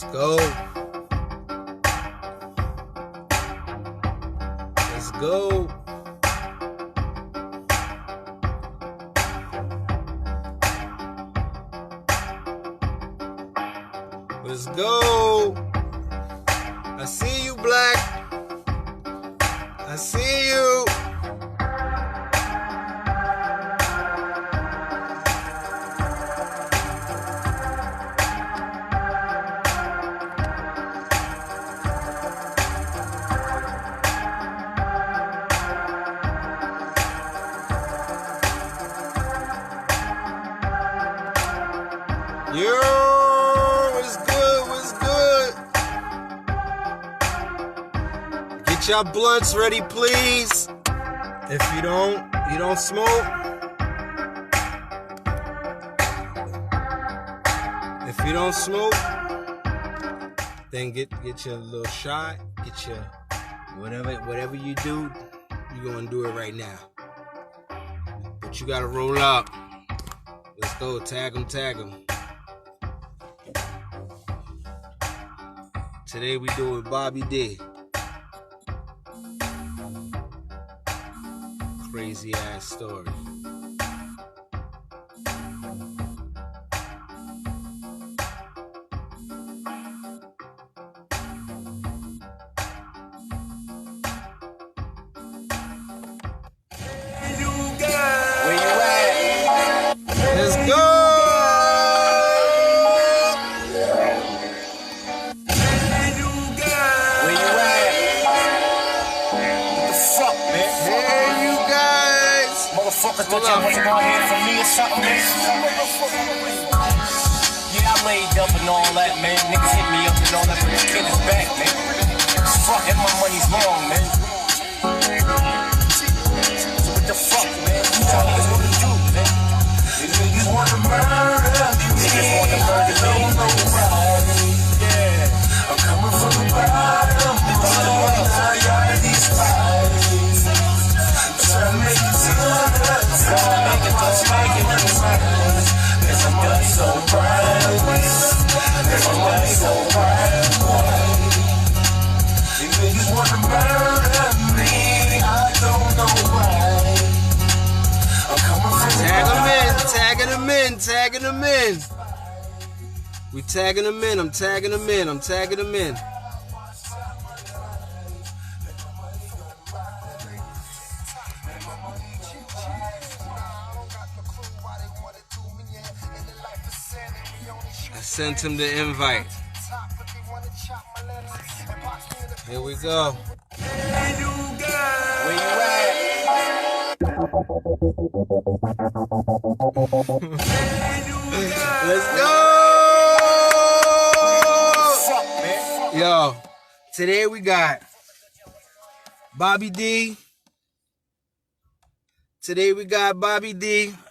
Let's go. Let's go. Let's go. I see you, Black. I see you. Yo, what's good? What's good? Get your blunts ready, please. If you don't smoke. If you don't smoke, then get your little shot. Get your whatever you do, you're gonna do it right now. But you gotta roll up. Let's go, tag 'em. Today we do it with Bobby D. Crazy ass story. Let's go! Where you at? What the fuck, man? Hey, you guys! Motherfuckers thought y'all wasn't gonna hear from me or something, man? Yeah, I laid up and all that, man. Niggas hit me up and all that, but this kid is back, man. Fuck, and my money's long, man. So what the fuck, man? What y'all niggas wanna do, man? These niggas wanna murder. Niggas wanna murder me. Yeah, I'm coming from the bottom. Y'all of these fights. Trying to make it to the top. Trying to make it to the top. There's a gun so bright. There's a gun so bright. These niggas wanna murder me. I don't know why. I'm coming from the bottom. Tagging them in. We tagging them in. I'm tagging them in. I sent him the invite. Here we go. Where you at? Let's go! Fuck, man. Yo, today we got Bobby D.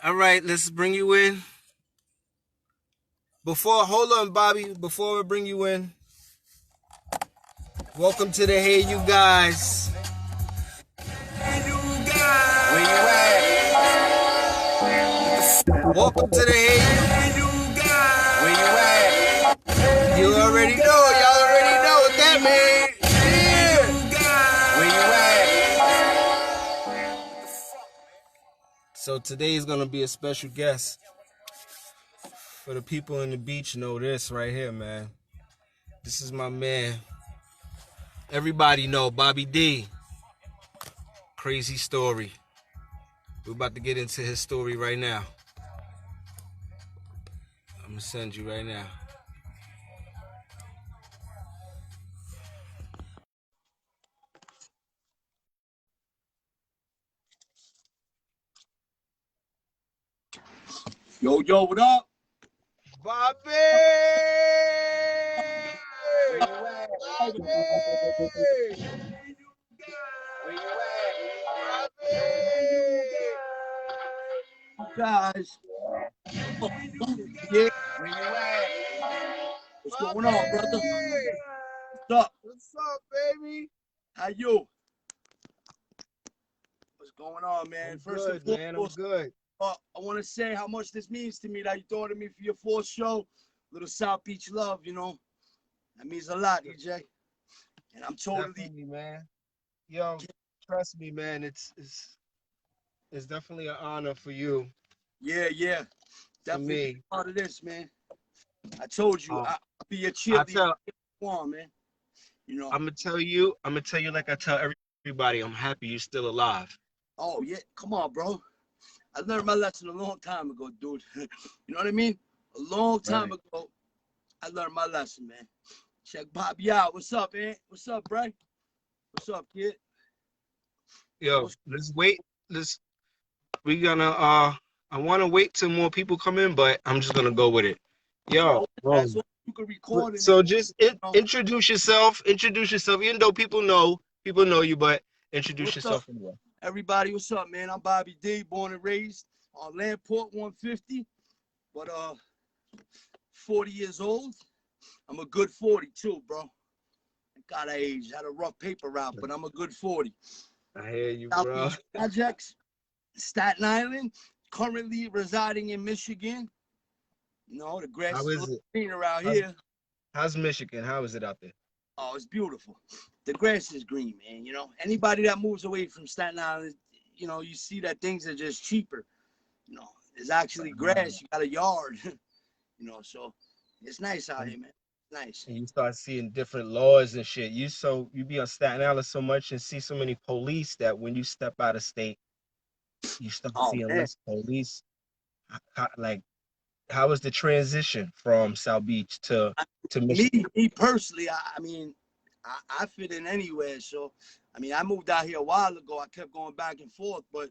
All right, let's bring you in. Hold on, Bobby. Before we bring you in, welcome to the Hey You Guys. Where you at? Welcome to the Hey You. Where you at? You already know. Y'all already know what that means. Yeah. Where you at? So today is gonna be a special guest. For the people in the beach know this right here, man. This is my man. Everybody know Bobby D. Crazy story. We're about to get into his story right now. I'm gonna send you right now. Yo, what up? Bobby! Where you at? Bobby! Where you at? Guys, yeah, Where you at? what's going on, brother? What's up? What's up, baby? How you? What's going on, man? I'm First good, and man. I'm foremost, good. I want to say how much this means to me that you thought of me for your fourth show. Little South Beach love, you know. That means a lot, EJ. And I'm totally Definitely, man. Yo, trust me, man. It's definitely an honor for you, yeah. for Definitely be me. a part of this, man. I told you Um, I'll be your I cheerleader tell, on, man. You know. I'm gonna tell you like I tell everybody. I'm happy you're still alive. Oh yeah, come on, bro. I learned my lesson a long time ago, dude. You know what I mean? A long time Right. ago, I learned my lesson, man. Check Bobby out. What's up, man? What's up, Bray? What's up, kid? Yo, What's let's wait. Let's we gonna I wanna wait till more people come in, but I'm just gonna go with it. Yo, yo? bro. That's all you can record in it. So just You know? introduce yourself. Introduce yourself, even though people know you, but introduce What's up, yourself anyway. everybody? What's up, man? I'm Bobby D, born and raised on Landport 150, but 40 years old. I'm a good 40 too, bro. God, I aged. Had a rough paper route, but I'm a good 40. I hear you, South bro. Beach Projects, Staten Island. Currently residing in Michigan. You know, the grass How is a is little it? greener out How's, here. how's Michigan? How is it out there? Oh, it's beautiful. The grass is green, man. You know, anybody that moves away from Staten Island, you know, you see that things are just cheaper. You know, there's actually grass. You got a yard. You know, so it's nice out And, here, man. Nice. and you start seeing different laws and shit. You be on Staten Island so much and see so many police that when you step out of state, you start Oh seeing man, less police. Like, how was the transition from South Beach to me, Michigan? me personally, I mean, I fit in anywhere. So, I mean, I moved out here a while ago. I kept going back and forth, but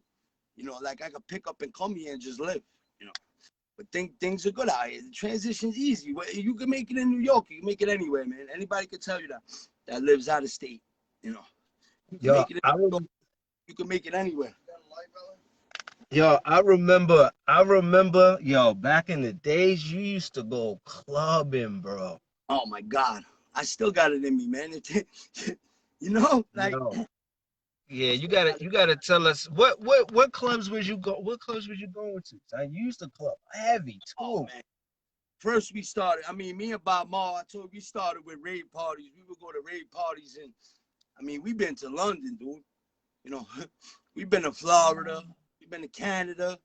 you know, like I could pick up and come here and just live. You know, but things are good out here. The transition's easy. You can make it in New York. You can make it anywhere, man. Anybody can tell you that lives out of state. You know, you can Yo, make it in I New York. rem- You can make it anywhere. I remember, yo, back in the days, you used to go clubbing, bro. Oh my God, I still got it in me, man. You know, like Yo, yeah, you gotta tell us what clubs was you go what clubs was you going to? Son? You used to club heavy oh too. man. First we started. I mean, me and Bob Maul. I told you we started with rave parties. We would go to rave parties, and I mean, we've been to London, dude. You know, we've been to Florida. We've been to Canada.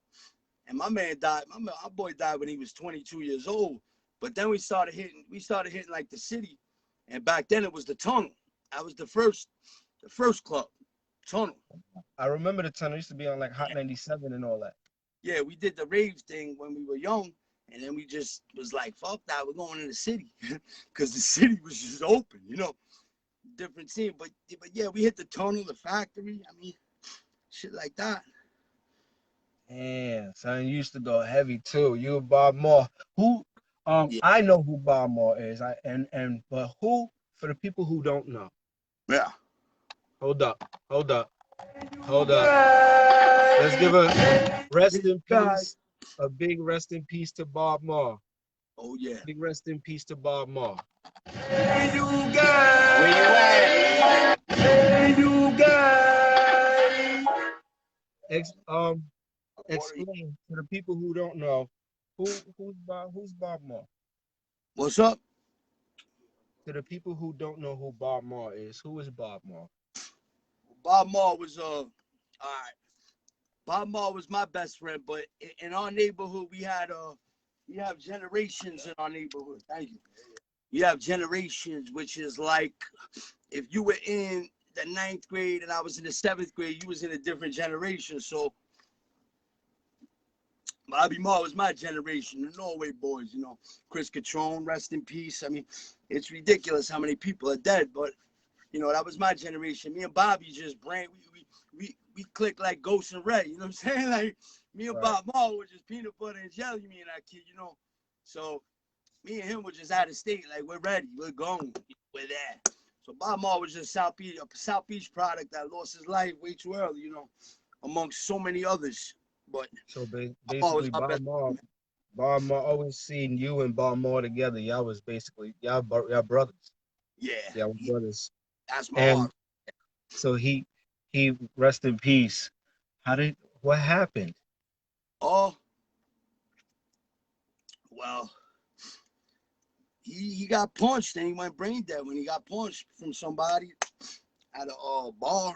And my man died. My boy died when he was 22 years old. But then we started hitting. We started hitting like the city, and back then it was the Tunnel. That was the first club, Tunnel. I remember the time I used to be on like Hot 97 and all that. Yeah, we did the rave thing when we were young, and then we just was like, fuck that, we're going in the city, because the city was just open, you know, different scene. But yeah, we hit the Tunnel, the Factory. I mean, shit like that. Damn, son, you used to go heavy too. You and Bob Moore. Who Yeah, I know who Bob Moore is. But who, for the people who don't know, yeah. hold up, hold up, hold up. Let's give a rest in Guys. peace, a big rest in peace to Bob Moore. Oh yeah. Big rest in peace to Bob Moore. Hey, you guys. Where you at? Hey, you guys. Explain to the people who don't know who's Bob Moore. What's up? To the people who don't know who Bob Moore is, who is Bob Moore? Bob Maul was all right. Bob Maul was my best friend, but in our neighborhood we have generations in our neighborhood. Thank you. We have generations, which is like if you were in the 9th grade and I was in the 7th grade, you was in a different generation. So Bobby Maul was my generation, the Norway boys, you know, Chris Catrone, rest in peace. I mean, it's ridiculous how many people are dead, but you know, that was my generation. Me and Bobby just we clicked like Ghost and Ray, you know what I'm saying? Like me and Right. Bob Maul were just peanut butter and jelly, me and that kid, you know. So me and him were just out of state, like we're ready, we're going, we're there. So Bob Maul was just South Beach product that lost his life way too early, you know, amongst so many others. But So Maul was basically, my best friend. Bob Moore always seen you and Bob Moore together. Y'all was basically y'all brothers. Yeah, Y'all brothers. that's my And heart. so he rest in peace. What happened? Oh, well, he got punched and he went brain dead when he got punched from somebody at a bar,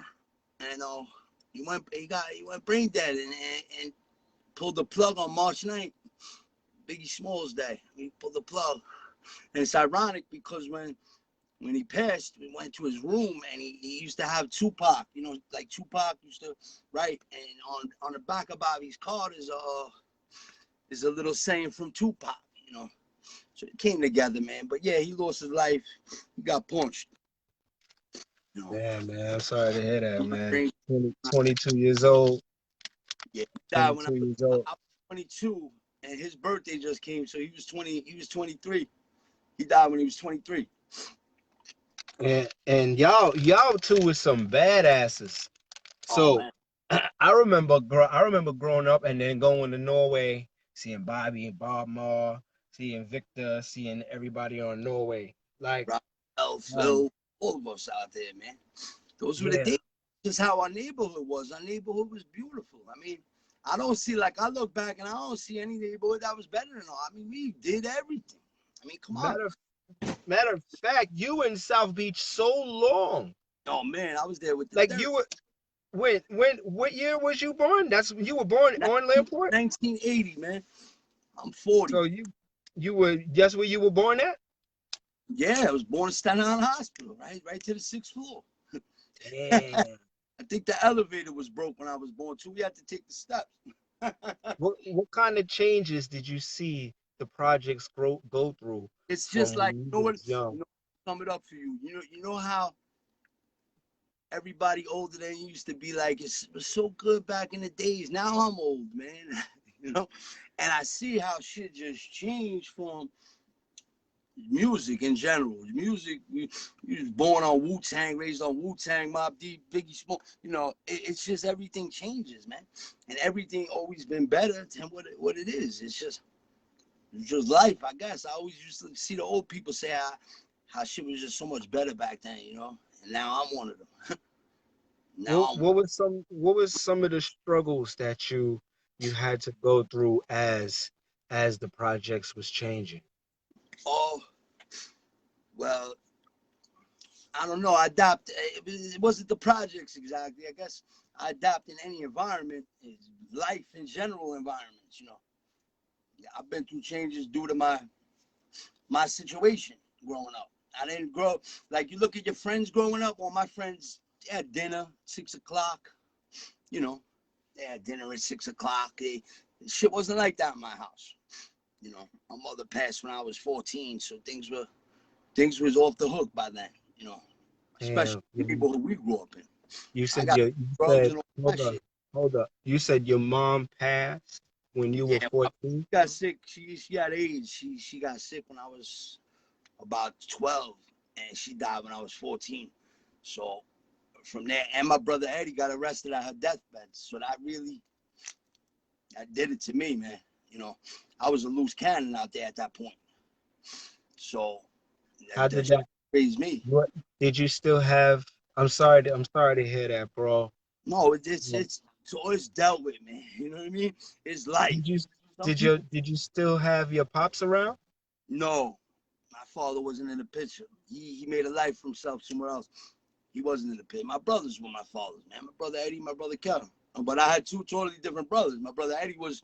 and he went brain dead and pulled the plug on March 9th, Biggie Smalls Day. He pulled the plug, and it's ironic because when he passed, we went to his room and he used to have Tupac, you know, like Tupac used to write, and on the back of Bobby's card is a little saying from Tupac, you know. So it came together, man. But yeah, he lost his life. He got punched. You know. Yeah, man. I'm sorry to hear that, man. 20, 22 years old. Yeah, he died when 22 years old. I was 22, and his birthday just came, so he was 20. He was 23. He died when he was 23. And y'all two was some badasses. So I remember growing up and then going to Norway, seeing Bobby and Bob Marr, seeing Victor, seeing everybody on Norway. Like Phil, all of us out there, man. Those were the days. Just how our neighborhood was. Our neighborhood was beautiful. I mean, I don't see, like, I look back and I don't see any neighborhood that was better than ours. I mean, we did everything. I mean, come on. Matter of fact, you were in South Beach so long. Oh man, I was there with the like you were. What year was you born? You were born on Lamport? 1980, man. I'm 40. So that's where you were born at? Yeah, I was born in Staten Island Hospital, right to the 6th floor. Damn. I think the elevator was broke when I was born too. We had to take the steps. What kind of changes did you see the projects go through? It's just like, you know, sum it up for you. You know how everybody older than you used to be like, it was so good back in the days. Now I'm old, man. You know, and I see how shit just changed from music in general. Music, you was born on Wu-Tang, raised on Wu-Tang, Mobb Deep, Biggie Smalls. You know, it's just everything changes, man. And everything always been better than what it is. It's just life, I guess. I always used to see the old people say how shit was just so much better back then, you know. And now I'm one of them. What was some of the struggles that you had to go through as the projects was changing? Oh, well, I don't know. I adapt. It wasn't the projects exactly. I guess I adapt in any environment, life in general environments, you know. I've been through changes due to my situation growing up. I didn't grow, like you look at your friends growing up, all my friends had dinner, 6 o'clock, you know, they had dinner at 6 o'clock. Shit wasn't like that in my house. You know, my mother passed when I was 14, so things was off the hook by then, you know, especially the neighborhood we grew up in. You said hold up. You said your mom passed when you were 14? She got sick. She had AIDS. She got sick when I was about 12, and she died when I was 14. So from there, and my brother Eddie got arrested at her deathbed. So that did it to me, man. You know, I was a loose cannon out there at that point. So how did that raise me? What did you still have? I'm sorry to hear that, bro. No, it's always dealt with, man. You know what I mean? It's life. Did you still have your pops around? No, my father wasn't in the picture. He made a life for himself somewhere else. He wasn't in the pit. My brothers were my fathers, man. My brother Eddie, my brother Kevin. But I had two totally different brothers. My brother Eddie was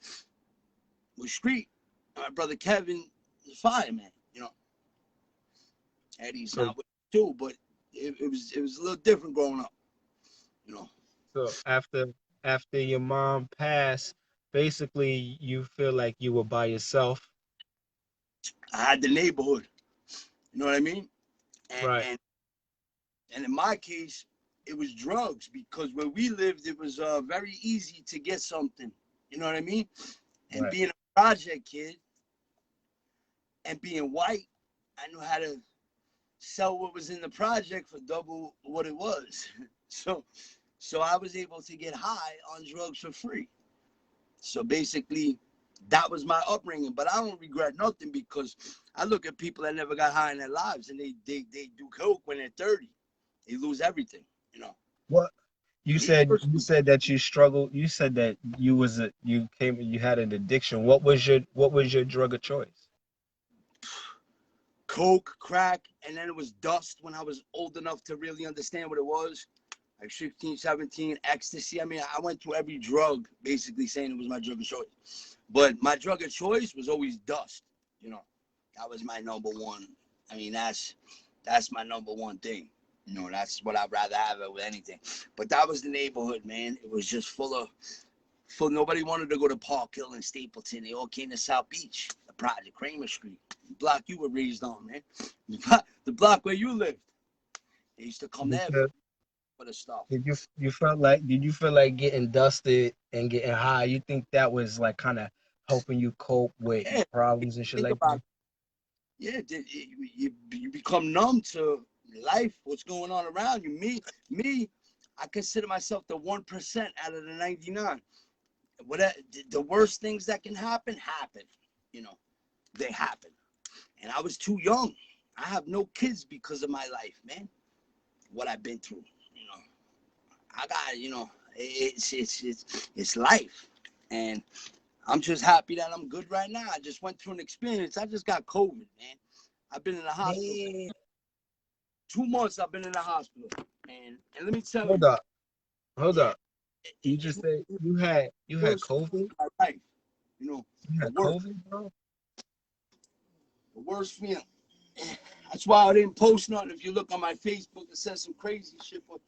street. My brother Kevin was fireman. You know, Eddie's not with me too, but it was a little different growing up. You know. So after your mom passed, basically you feel like you were by yourself. I had the neighborhood. You know what I mean? Right. And in my case, it was drugs, because where we lived, it was very easy to get something. You know what I mean? And being a project kid and being white, I knew how to sell what was in the project for double what it was. So I was able to get high on drugs for free. So basically, that was my upbringing. But I don't regret nothing, because I look at people that never got high in their lives, and they do coke when they're 30. They lose everything, you know. What you said that you struggled. You said that you had an addiction. What was your drug of choice? coke, crack, and then it was dust when I was old enough to really understand what it was. Like 16, 17, ecstasy. I mean, I went through every drug, basically saying it was my drug of choice. But my drug of choice was always dust. You know, that was my number one. I mean, that's my number one thing. You know, that's what I'd rather have it with anything. But that was the neighborhood, man. It was just full. Nobody wanted to go to Park Hill and Stapleton. They all came to South Beach, the project, Kramer Street, the block you were raised on, man. The block where you lived. They used to come there for the stuff. Did you feel like getting dusted and getting high? You think that was like kind of helping you cope with problems and shit Think like about that? Yeah, you become numb to life, what's going on around you. Me, I consider myself the 1% out of the 99. Whatever the worst things that can happen, you know, they happen. And I was too young. I have no kids because of my life, man. What I've been through, you know. I got, you know, it's life. And I'm just happy that I'm good right now. I just went through an experience. I just got COVID, man. I've been in the hospital. Yeah. 2 months I've been in the hospital. And let me tell Hold you. up, hold up. You just said you had Worst COVID? my life. You know, You the had worst, COVID, bro? the worst feeling. That's why I didn't post nothing. If you look on my Facebook, it says some crazy shit. But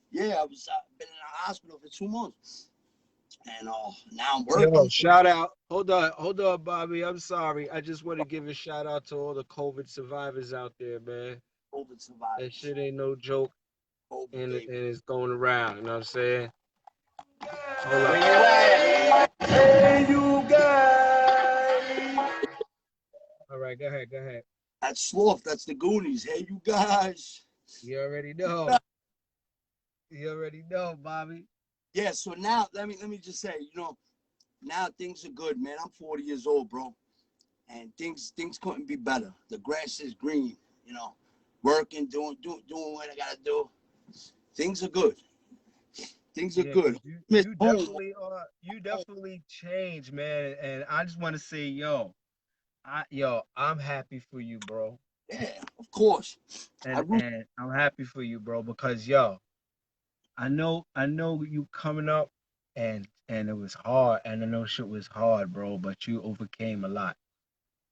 yeah, I've been in the hospital for 2 months. And now I'm working. Yo, shout out. Hold on, Bobby. I'm sorry. I just want to give a shout out to all the COVID survivors out there, man. COVID That survivors. shit ain't no joke, COVID, and baby. it's going around. You know what I'm saying? Hold Where up. you at? Hey, you guys. All right, go ahead, go ahead. That's Sloth. That's the Goonies. Hey, you guys. You already know. You already know, Bobby. Yeah, so now let me just say, you know, now things are good, man. I'm 40 years old, bro. And things couldn't be better. The grass is green, you know. Working, doing what I gotta do. Things are good. Things are Yeah, because good. you Miss you home. definitely are. You definitely changed, man. And I just want to say, I'm happy for you, bro. Yeah, of course. I And root. and I'm happy for you, bro, because I know you coming up, and it was hard, and I know shit was hard, bro, but you overcame a lot.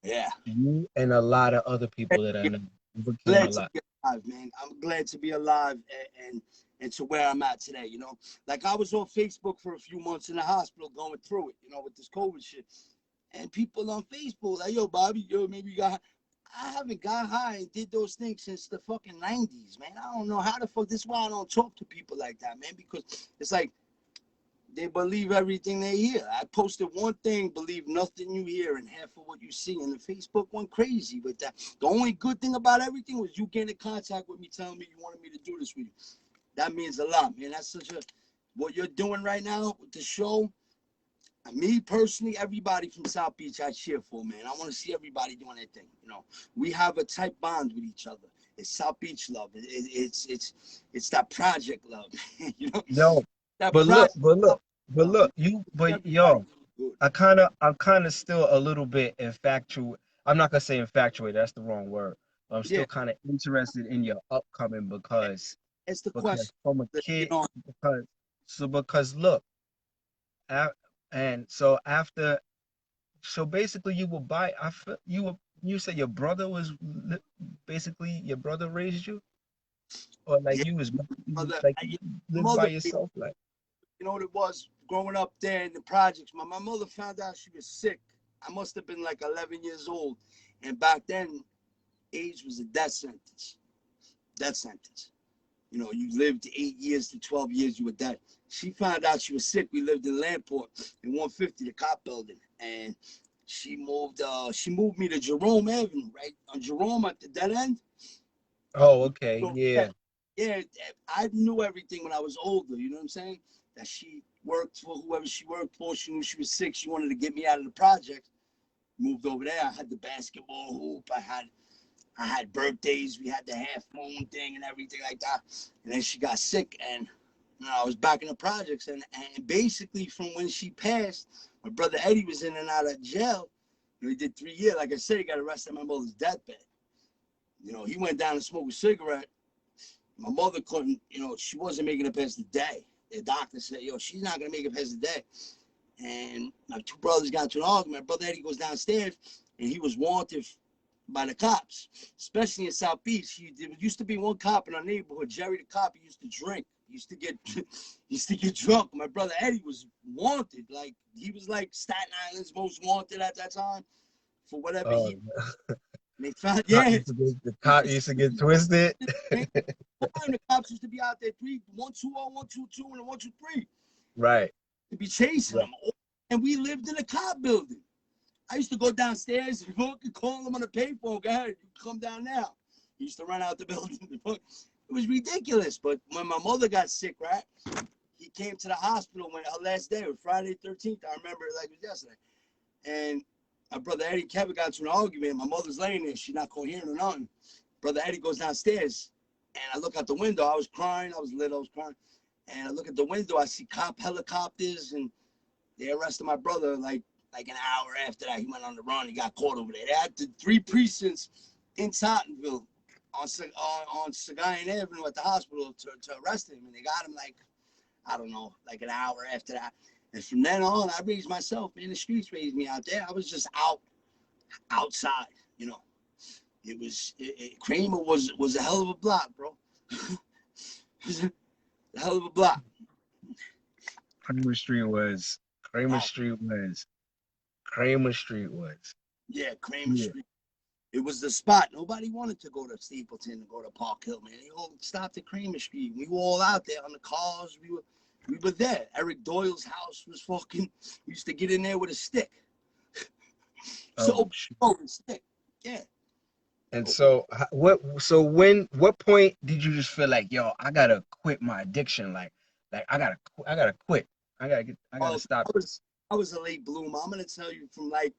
Yeah. You and a lot of other people that I know overcame a Glad to lot. be alive, man. I'm glad to be alive and to where I'm at today, you know. Like I was on Facebook for a few months in the hospital going through it, you know, with this COVID shit. And people on Facebook like, yo, Bobby, yo, maybe you got. I haven't got high and did those things since the fucking 90s, man. I don't know how the fuck. This is why I don't talk to people like that, man, because it's like they believe everything they hear. I posted one thing, believe nothing you hear, and half of what you see. And the Facebook went crazy with that. The only good thing about everything was you getting in contact with me, telling me you wanted me to do this with you. That means a lot, man. That's such a what you're doing right now with the show. Me personally, everybody from South Beach, I cheer for, man. I want to see everybody doing their thing. You know, we have a tight bond with each other. It's South Beach love. It's that project love. You know, Yo, that but look, project but look, but love. look, you, but Everybody yo, good. I'm kind of still a little bit infatuated. I'm not gonna say infatuated. That's the wrong word. But I'm Yeah, still kind of interested in your upcoming it's the because question. from a You kid know, because look, a- and so after so basically you will buy. You said your brother basically your brother raised you, or like yeah, you mother, like you lived by mother, yourself, like. you know what it was growing up there in the projects. My mother found out she was sick. I must have been like 11 years old, and back then, age was a death sentence. Death sentence. You know, you lived 8 years to 12 years, you were dead. She found out she was sick. We lived in Landport in 150, the cop building, and she moved me to Jerome Avenue, right on Jerome at the dead end. Oh, okay, So yeah, yeah. yeah, I knew everything when I was older. You know what I'm saying? That she worked for whoever she worked for. She knew she was sick. She wanted to get me out of the project. Moved over there. I had the basketball hoop. I had birthdays. We had the half moon thing and everything like that. And then she got sick, and you know, I was back in the projects. And basically, from when she passed, my brother Eddie was in and out of jail. You know, he did 3 years. Like I said, he got arrested on my mother's deathbed. You know, he went down and smoked a cigarette. My mother couldn't, you know, she wasn't making it past the day. The doctor said, yo, she's not going to make it past the day. And my two brothers got into an argument. Brother Eddie goes downstairs, and he was wanted by the cops, especially in South Beach. There used to be one cop in our neighborhood, Jerry the cop. He used to drink. He used to get drunk. My brother Eddie was wanted. Like, he was like Staten Island's most wanted at that time for whatever Oh, he. They found, the cop used to get twisted. The cops used to be out there 120, 122, and 123. Right. To be chasing them. And we lived in a cop building. I used to go downstairs and look and call them on the payphone. Go ahead, you come down now. He used to run out the building. It was ridiculous. But when my mother got sick, right, he came to the hospital when her last day, it was Friday 13th. I remember it like it was yesterday. And my brother Eddie and Kevin got into an argument. My mother's laying there. She's not coherent or nothing. Brother Eddie goes downstairs. And I look out the window. I was crying. I was little. I was crying. And I look at the window. I see cop helicopters. And they arrested my brother like an hour after that. He went on the run. He got caught over there. They had the 3 precincts in Tottenville on Sagayan Avenue at the hospital to arrest him. And they got him like, I don't know, like an hour after that. And from then on, I raised myself. Man, the streets raised me out there. I was just outside, you know. Kramer was a hell of a block, bro. A hell of a block. Kramer Street was. Yeah, Kramer Street. It was the spot. Nobody wanted to go to Stapleton and go to Park Hill, man. They all stopped at Kramer Street. We were all out there on the cars. We were there. Eric Doyle's house was fucking. We used to get in there with a stick. Stick. Yeah. And so what point did you just feel like, yo, I gotta quit my addiction? Like I gotta quit. I gotta stop. I was a late bloomer. I'm gonna tell you, from like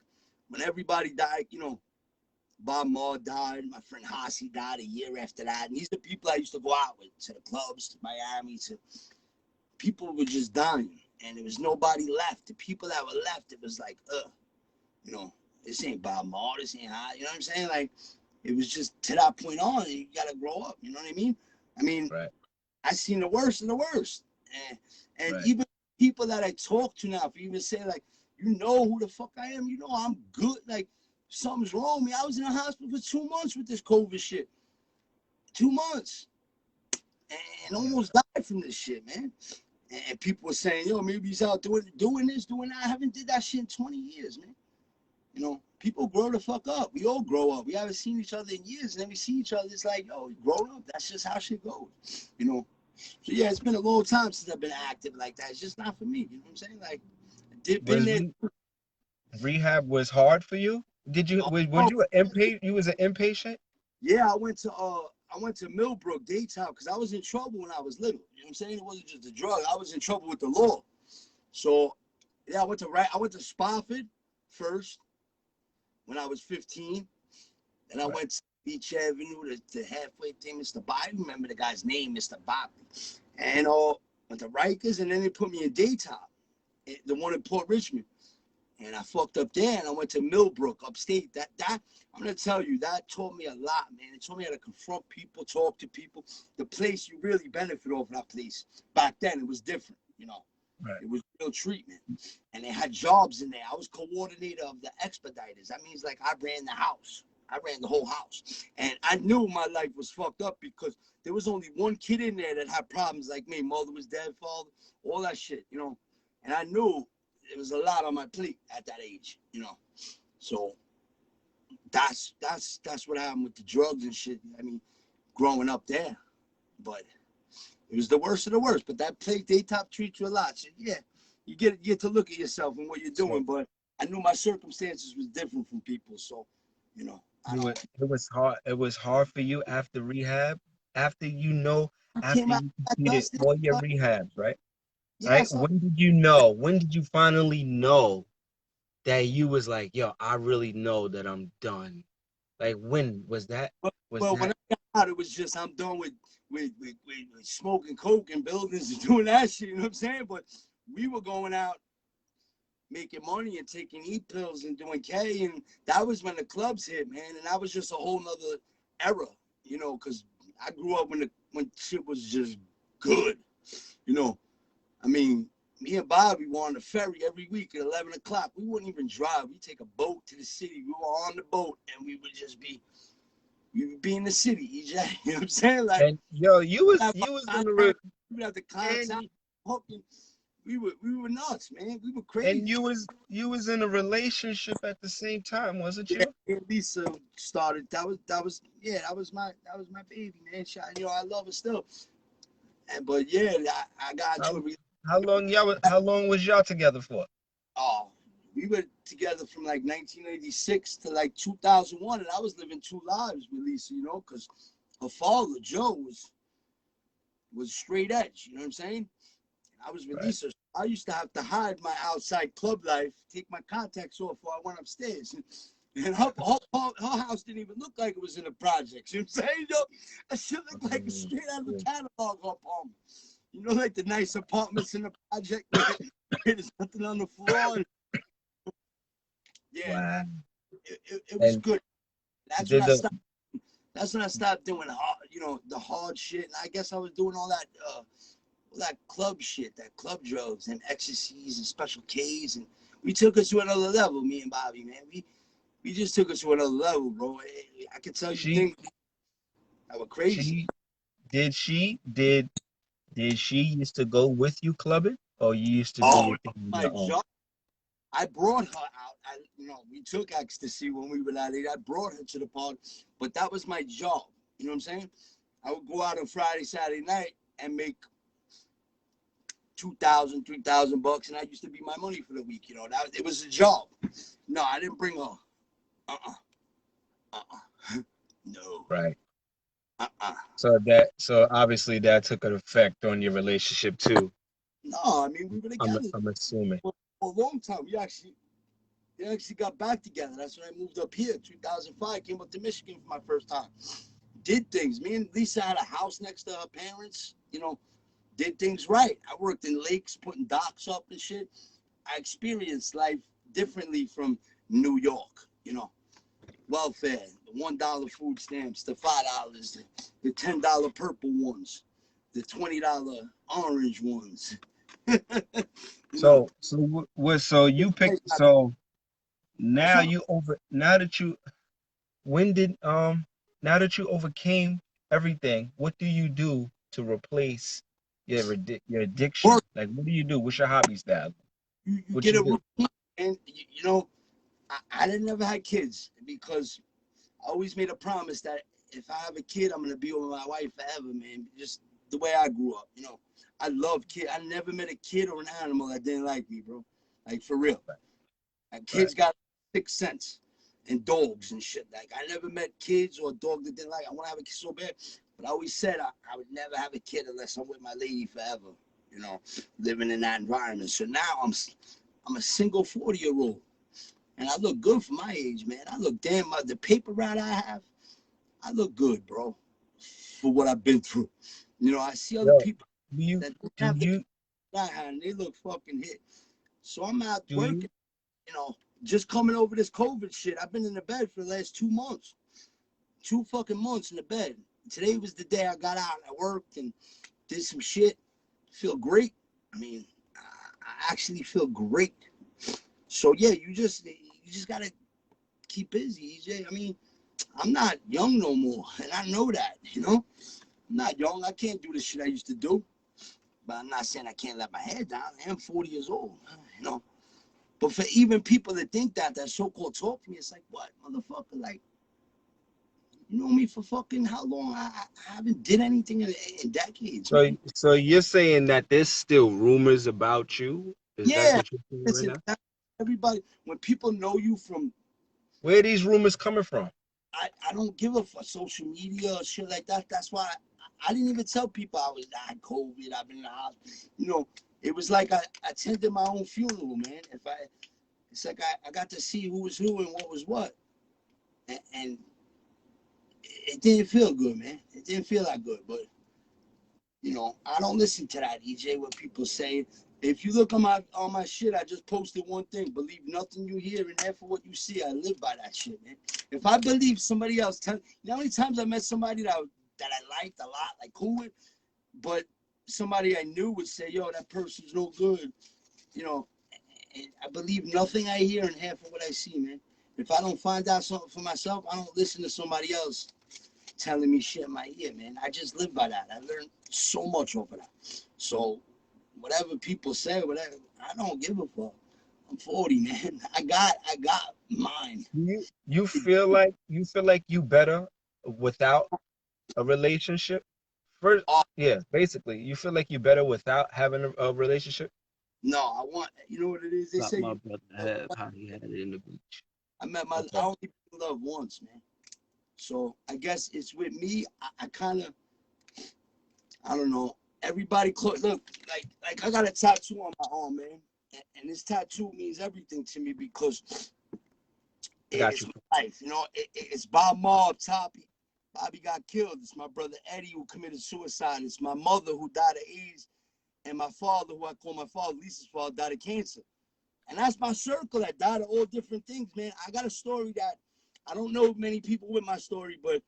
when everybody died, you know, Bob Marr died, my friend Hossie died a year after that. And these are the people I used to go out with, to the clubs, to Miami, people were just dying. And there was nobody left. The people that were left, it was like, you know, this ain't Bob Marr, this ain't hot. You know what I'm saying? Like, it was just to that point on, you gotta grow up. You know what I mean? I mean, right. I seen the worst of the worst. And right. Even people that I talk to now, if you even say like, you know who the fuck I am, you know I'm good. Like, something's wrong with me. I was in the hospital for 2 months with this COVID shit. 2 months. And almost died from this shit, man. And people were saying, yo, maybe he's out doing this, doing that. I haven't did that shit in 20 years, man. You know, people grow the fuck up. We all grow up. We haven't seen each other in years, and then we see each other. It's like, yo, we grown up. That's just how shit goes, you know. So yeah, it's been a long time since I've been active like that. It's just not for me. You know what I'm saying? Like, I did been there. Rehab was hard for you? Did you? Was you an inpatient? You was an inpatient? Yeah, I went to Millbrook daytime because I was in trouble when I was little. You know what I'm saying? It wasn't just a drug. I was in trouble with the law. So yeah, I went to Spofford first when I was 15. And I went to Beach Avenue to halfway thing, Mr. Bobby. Remember the guy's name, Mr. Bobby. And went to Rikers, and then they put me in daytime, the one in Port Richmond. And I fucked up there, and I went to Millbrook upstate. That I'm gonna tell you, that taught me a lot, man. It taught me how to confront people, talk to people. The place, you really benefit off that place. Back then, it was different, you know. Right. It was real treatment, and they had jobs in there. I was coordinator of the expediters. That means like I ran the house. I ran the whole house, and I knew my life was fucked up because there was only one kid in there that had problems like me. Mother was dead, father, all that shit, you know. And I knew there was a lot on my plate at that age, you know. So that's what happened with the drugs and shit. I mean, growing up there, but it was the worst of the worst. But that place, they top treat you a lot. So yeah, you get to look at yourself and what you're doing. But I knew my circumstances was different from people, so you know. It was hard. It was hard for you after rehab, after you completed all your rehabs, right? Yeah, right. When did you know? When did you finally know that you was like, yo, I really know that I'm done? Like, when was that? When I got out, it was just I'm done with smoking coke in buildings and doing that shit. You know what I'm saying? But we were going out making money and taking E pills and doing K, and that was when the clubs hit, man. And that was just a whole nother era, you know, because I grew up when shit was just good, you know. I mean, me and Bobby were on the ferry every week at 11 o'clock. We wouldn't even drive. We'd take a boat to the city. We were on the boat, and we would be in the city, EJ. You know what I'm saying? Like, And yo, you was in the we would have the contact, and hooking. We were nuts, man. We were and crazy. you was in a relationship at the same time, wasn't Yeah, you? Lisa started. That was my baby, man. You know, I love her still. But yeah, I got into How, a how long was y'all together for? oh, we were together from like 1986 to like 2001, and I was living two lives with Lisa, you know, because her father Joe was straight edge. You know what I'm saying? I was with Right. Lisa. I used to have to hide my outside club life, take my contacts off before I went upstairs. And her house didn't even look like it was in the projects. You know what I'm saying? Yo, that shit looked like a straight out of a catalog apartment. You know, like the nice apartments in the project. There's nothing on the floor. And, yeah, Wow. it was And good. That's when did I the stopped. That's when I stopped doing you know, the hard shit. And I guess I was doing all that club shit, that club drugs and ecstasies and special Ks, and we took us to another level. Me and Bobby, man, we just took us to another level, bro. I can tell you she things that were crazy. she did she used to go with you clubbing, or you used to do Oh, your thing on my your own? job. I brought her out. You know, we took ecstasy when we were at it. I brought her to the park, but that was my job. You know what I'm saying? I would go out on Friday, Saturday night and make $2,000, $3,000, and that used to be my money for the week. You know, it was a job. No, I didn't bring her. No. Right. Uh-uh. So obviously that took an effect on your relationship too. No, I mean we were together I'm assuming. for a long time. We actually got back together. That's when I moved up here, 2005. Came up to Michigan for my first time. Did things. Me and Lisa had a house next to her parents. You know, did things right. I worked in lakes, putting docks up and shit. I experienced life differently from New York. You know, welfare, the $1 food stamps, the $5, the $10 purple ones, the $20 orange ones. You know, So you picked so now you over now that you when did now that you overcame everything, what do you do to replace your addiction? work. Like what do you do? What's your hobbies, Dad? You What get you a do? routine, and you know, I didn't never had kids because I always made a promise that if I have a kid, I'm gonna be with my wife forever, man. Just the way I grew up, you know. I love kids. I never met a kid or an animal that didn't like me, bro. Like for real. Like Right. kids got 6 cents, and dogs and shit. Like I never met kids or a dog that didn't like. I want to have a kid so bad, but I always said I would never have a kid unless I'm with my lady forever. You know, living in that environment. So now I'm a single 40-year-old, and I look good for my age, man. I look damn. The paper route I have, I look good, bro, for what I've been through. You know, I see other Yo, people do you that don't do have the you paper I had, and they look fucking hit. So I'm out do working. you You know, just coming over this COVID shit. I've been in the bed for the last 2 months, 2 fucking months in the bed. Today was the day I got out and I worked and did some shit. Feel great. I mean, I actually feel great. So yeah, you just gotta keep busy, EJ. I mean, I'm not young no more, and I know that. You know, I'm not young. I can't do the shit I used to do. But I'm not saying I can't let my head down. I am 40 years old. You know. But for even people that think that so-called talk to me, it's like, what, motherfucker? Like, you know me for fucking how long? I haven't did anything in decades, so man. so you're saying that there's still rumors about you? Is that Yeah, what you're saying right listen, now? everybody, when people know you from, Where are these rumors coming from? I don't give a fuck social media or shit like that. That's why I didn't even tell people I had COVID. I've been in the hospital. You know, it was like I attended my own funeral, man. It's like I got to see who was who and what was what. And it didn't feel good, man. It didn't feel that good, but you know, I don't listen to that, EJ. What people say, If you look on my shit, I just posted one thing: believe nothing you hear and half of what you see. I live by that shit, man. If I believe somebody else, you know how many times I met somebody that I liked a lot, like cool with, but somebody I knew would say, "Yo, that person's no good," you know. And I believe nothing I hear and half of what I see, man. If I don't find out something for myself, I don't listen to somebody else telling me shit in my ear, man. I just live by that. I learned so much over that. So whatever people say, whatever, I don't give a fuck. I'm 40, man. I got mine. You feel like you better without a relationship? First, Oh, yeah, basically, you feel like you better without having a relationship? no, I want, you know what it is? They Like say my you, brother have how he had it in the beach. I Okay. only been in love once, man. So I guess it's with me. I kind of, I don't know. Everybody, look, like I got a tattoo on my arm, man. And this tattoo means everything to me because I got it's you. my life. You know, it's Bob Marley, Toppy. Bobby got killed. It's my brother Eddie who committed suicide. It's my mother who died of AIDS. And my father, who I call my father, Lisa's father, died of cancer. And that's my circle that died of all different things, man. I got a story that I don't know many people with my story, but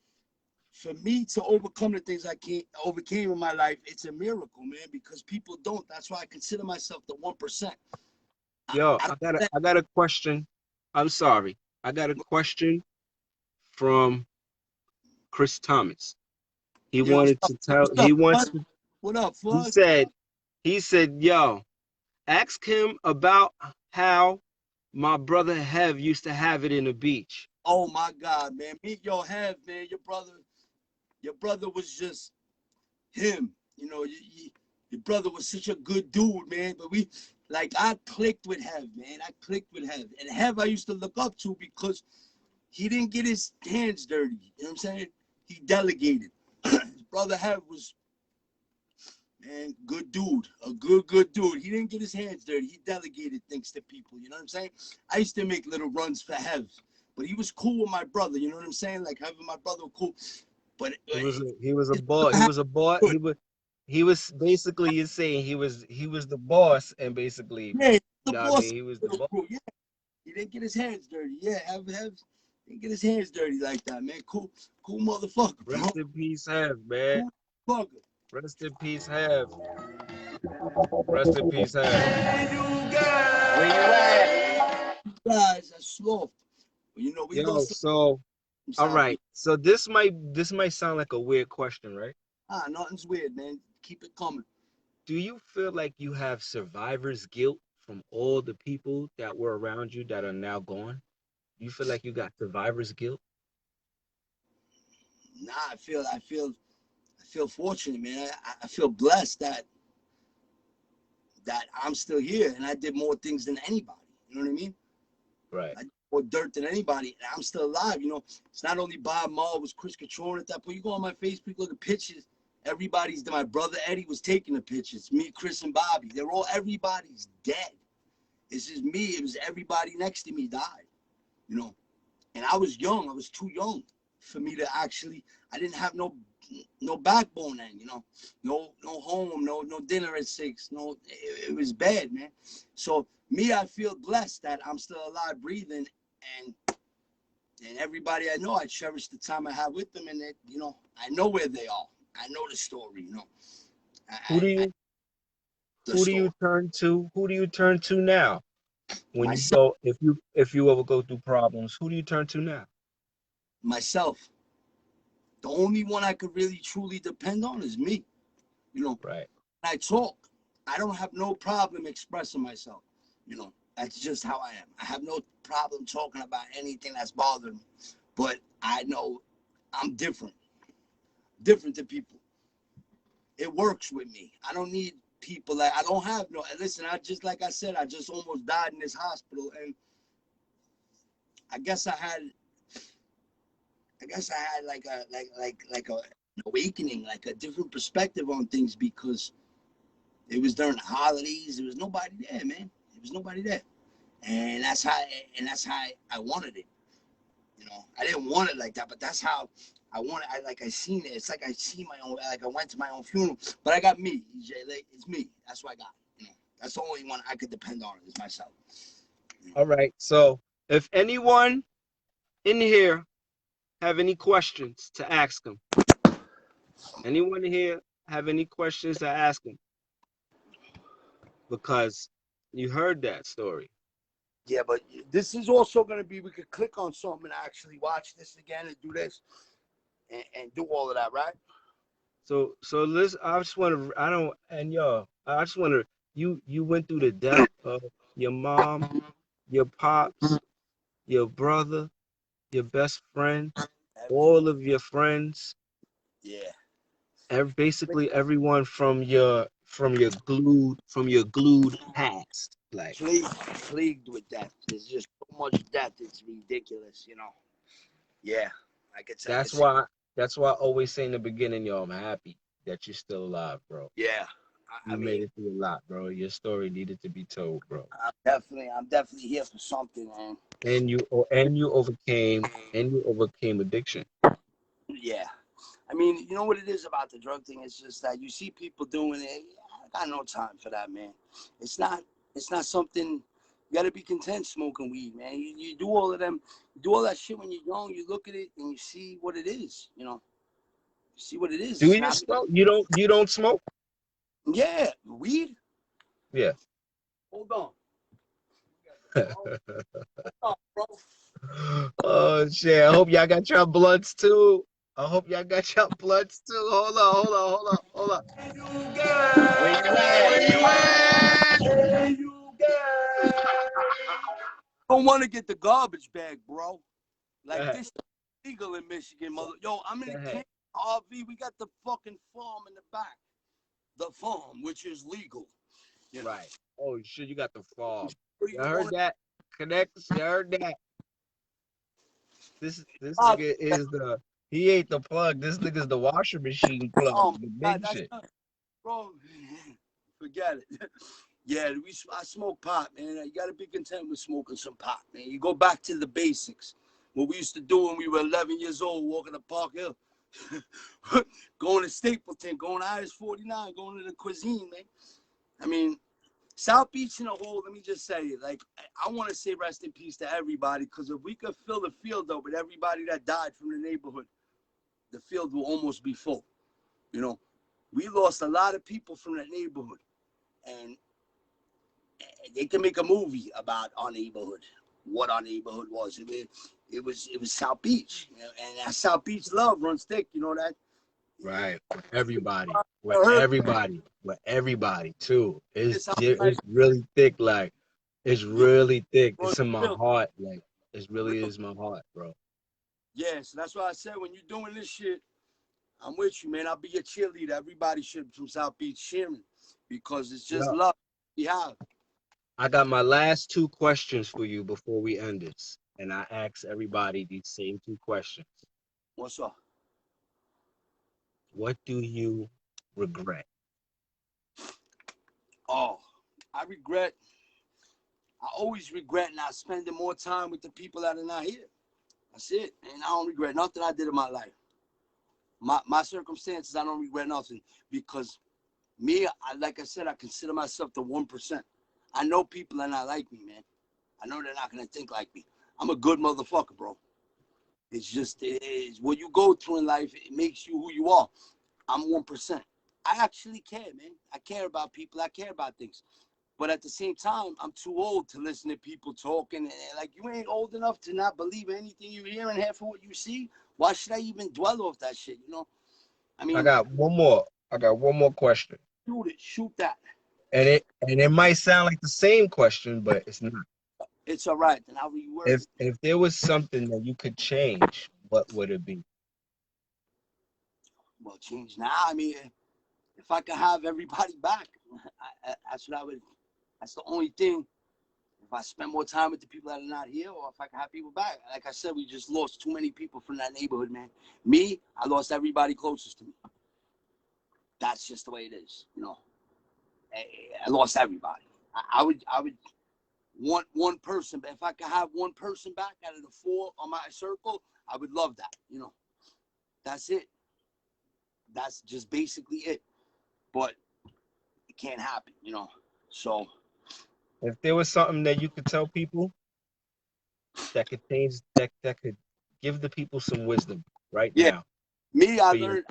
for me to overcome the things I can't overcame in my life, it's a miracle, man, because people don't. That's why I consider myself the 1%. Yo, I don't I got a question. I'm sorry. I got a question from Chris Thomas. He Yo, wanted to tell, what's he up, wants Flood? to, What up, he Flood? said, yo, ask him about how my brother Hev used to have it in the beach. Oh my God, man. Meet your head, man. Your brother was just him. You know, your brother was such a good dude, man. But I clicked with Hev, man. I clicked with Hev. And Hev I used to look up to because he didn't get his hands dirty. You know what I'm saying? He delegated. His brother Hev was, man, good dude. A good dude. He didn't get his hands dirty. He delegated things to people. You know what I'm saying? I used to make little runs for Hev. But he was cool with my brother. You know what I'm saying? Like Hev and my brother were cool. But He was a his boss. He brother was a boss. good. He was basically, you're saying he was the boss, and basically, Yeah, you the know what I mean, boss. he was the boss. Yeah, he didn't get his hands dirty. Yeah, have didn't get his hands dirty like that, man. Cool motherfucker, bro. Rest in peace, Hev, man. Cool motherfucker. Rest in peace, Hev. Rest in peace, Hev. Where you at? Guys, that's sloth. You know, we Yo, lost so some all South right. Beach. So this might sound like a weird question, right? Nothing's weird, man. Keep it coming. Do you feel like you have survivor's guilt from all the people that were around you that are now gone? You feel like you got survivor's guilt? Nah, I feel fortunate, man. I feel blessed that I'm still here and I did more things than anybody. You know what I mean? Right. I did more dirt than anybody, and I'm still alive. You know, it's not only Bob Marley, it was Chris Catrone at that point. You go on my Facebook, look at pictures. Everybody's my brother Eddie was taking the pictures. Me, Chris, and Bobby. Everybody's dead. It's just me. It was everybody next to me died. You know, and I was young. I was too young for me to actually. I didn't have no backbone then. You know, no home, no dinner at 6. No, it was bad, man. So me, I feel blessed that I'm still alive, breathing, and everybody I know, I cherish the time I have with them, and that, you know, I know where they are. I know the story. You know, Who do I you the who do story you turn to? Who do you turn to now? When you myself. go, if you ever go through problems, who do you turn to now? Myself. The only one I could really truly depend on is me. You know, Right. I talk. I don't have no problem expressing myself. You know, that's just how I am. I have no problem talking about anything that's bothering me. But I know I'm different than people. It works with me. I don't need people like I don't have no. Listen, I just like I said, I just almost died in this hospital, and I guess I had, like a awakening, like a different perspective on things because it was during the holidays. There was nobody there, man. There was nobody there, and that's how I wanted it. You know, I didn't want it like that, but that's how I want it. I seen it. It's like I see my own. Like I went to my own funeral, but I got me. EJ, like, it's me. That's what I got. You know, That's the only one I could depend on is myself. All right. So if anyone in here have any questions to ask him, anyone here have any questions to ask him? Because you heard that story. Yeah, but this is also going to be, we could click on something and actually watch this again and do this and do all of that, right? So listen, I just want to, I don't, and y'all, I just want to, you went through the death of your mom, your pops, your brother, your best friend, all of your friends, Yeah. basically everyone from your glued past. Like Plagued with death. There's just so much death. It's ridiculous, you know. Yeah. I could say. that's why I always say in the beginning, yo, I'm happy that you're still alive, bro. Yeah. I You made mean, it through a lot, bro. Your story needed to be told, bro. I'm definitely here for something, man. And you overcame addiction. Yeah. I mean, you know what it is about the drug thing? It's just that you see people doing it. I got no time for that, man. It's not something you gotta be content smoking weed, man. You do all of them, you do all that shit when you're young, you look at it and you see what it is, you know. You see what it is. Do It's you not smoke? You don't smoke? yeah, weed. Yeah. Hold on. Hold on, bro. Oh shit. I hope y'all got your blunts too. I hope y'all got your blunts too. Hold on. Where you Where you at? at? Where you at? Don't want to get the garbage bag, bro. Go Like ahead. this is legal in Michigan, mother. Yo, I'm in Go a ahead. camp RV. We got the fucking farm in the back. The farm, which is legal. You know. Right. Oh shit, you got the farm. What do You you heard want that? Connects, you heard that? This to nigga is the he ain't the plug. This nigga's the washing machine plug. Oh The my God, big that's shit. not, bro. Forget it. Yeah, I smoke pot, man. You gotta be content with smoking some pot, man. You go back to the basics. What we used to do when we were 11 years old, walking to Park Hill, going to Stapleton, going to IS 49, going to the cuisine, man. I mean, South Beach in a whole, let me just say it. Like, I want to say rest in peace to everybody, because if we could fill the field up with everybody that died from the neighborhood, the field will almost be full. You know, we lost a lot of people from that neighborhood, and they can make a movie about our neighborhood, what our neighborhood was. It was South Beach, you know, and that South Beach love runs thick. You know that. Right. With everybody. With I heard everybody. With everybody too. this how It's really thick. Like it's really thick. runs It's in my real. heart. Like it really is my heart, bro. Yeah, so that's why I said when you're doing this shit, I'm with you, man. I'll be your cheerleader. Everybody should from South Beach cheering because it's just Yeah. love we have. I got my last two questions for you before we end this. And I ask everybody these same two questions. What's up? What do you regret? Oh, I regret. I always regret not spending more time with the people that are not here. That's it. And I don't regret nothing I did in my life. My circumstances, I don't regret nothing because me, like I said, I consider myself the 1%. I know people are not like me, man. I know they're not gonna think like me. I'm a good motherfucker, bro. It's just what you go through in life. It makes you who you are. I'm 1%. I actually care, man. I care about people. I care about things. But at the same time, I'm too old to listen to people talking. And like, you ain't old enough to not believe anything you hear and half of what you see. Why should I even dwell off that shit? You know? I I mean, got one more. I got one more question. shoot it, shoot that. And it might sound like the same question, but it's not. It's all right. Then I'll reword it. If there was something that you could change, what would it be? Well, change now. I mean, if I could have everybody back, that's what I would. That's the only thing. If I spend more time with the people that are not here, or if I can have people back. Like I said, we just lost too many people from that neighborhood, man. Me, I lost everybody closest to me. That's just the way it is, you know. I lost everybody. I would want one person, but if I could have one person back out of the four on my circle, I would love that, you know. That's it. That's just basically it. But it can't happen, you know. So If there was something that you could tell people that could change, that could give the people some wisdom right yeah, now. me, I For you, learned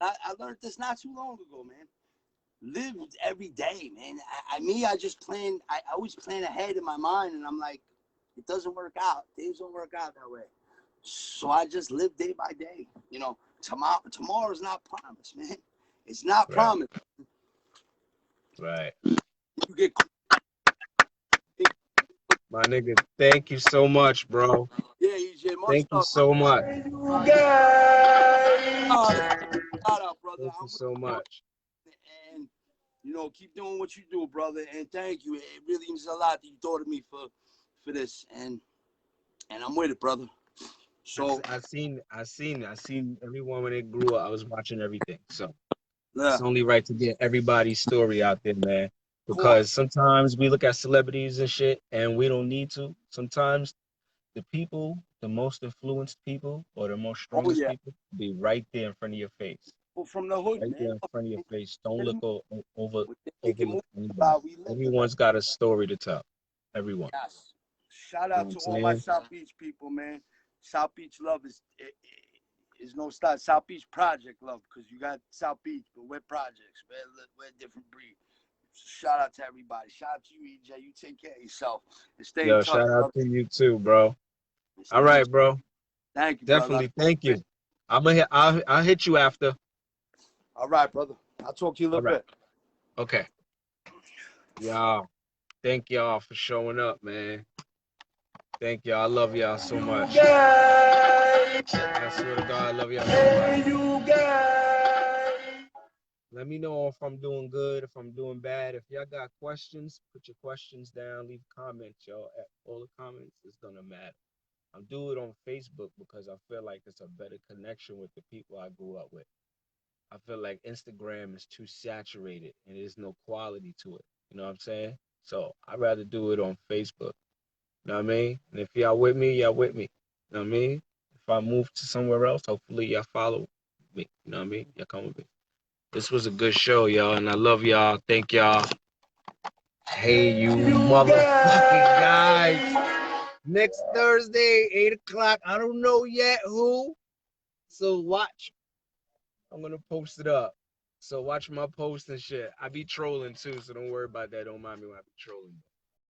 I learned this not too long ago, man. Live every day, man. I just plan. I always plan ahead in my mind, and I'm like, it doesn't work out. Things don't work out that way. So I just live day by day. You know, tomorrow's not promised, man. It's not right, promised. right. You get My nigga, thank you so much, bro. yeah, EJ, much Thank you stuff. so much. Shout out, brother. Thank you I'm with so you, much. and you know, keep doing what you do, brother. And thank you. It really means a lot that you thought of me for this, and I'm with it, brother. So I seen everyone when they grew up. I was watching everything. So yeah, it's only right to get everybody's story out there, man. of course. Because sometimes we look at celebrities and shit and we don't need to. Sometimes the people, the most influenced people or the most Oh strongest yeah. people be right there in front of your face. People from the hood, Right man. there in front of your face. Don't look Making overlook movies anybody. about we live the best. Everyone's got a story to tell. Everyone. Yes. Shout You know out what to I'm all my saying? South Beach people, man. South Beach love is no start. South Beach project love, because you got South Beach, but we're projects. We're a different breed. Shout out to everybody. Shout out to you, EJ. You take care of yourself and stay in Yo, touch, shout out brother. to you too, bro. All Stay in right, touch. bro. Thank you, brother. Definitely. Thank you. I'll hit you after. All right, brother. I'll talk to you a All little right. bit. Okay. Y'all. Thank y'all for showing up, man. Thank y'all. I love y'all so much. I swear to God, I love y'all so much. Let me know if I'm doing good, if I'm doing bad. If y'all got questions, put your questions down, leave comments, y'all. All the comments is gonna matter. I'm doing it on Facebook because I feel like it's a better connection with the people I grew up with. I feel like Instagram is too saturated and there's no quality to it. You know what I'm saying? So I'd rather do it on Facebook. You know what I mean? And if y'all with me, y'all with me. You know what I mean? If I move to somewhere else, hopefully y'all follow me. You know what I mean? Y'all come with me. This was a good show, y'all, and I love y'all. Thank y'all. Hey, you motherfucking guys. Next Thursday, 8 o'clock. I don't know yet who. So watch. I'm going to post it up. So watch my post and shit. I be trolling too, so don't worry about that. Don't mind me when I be trolling.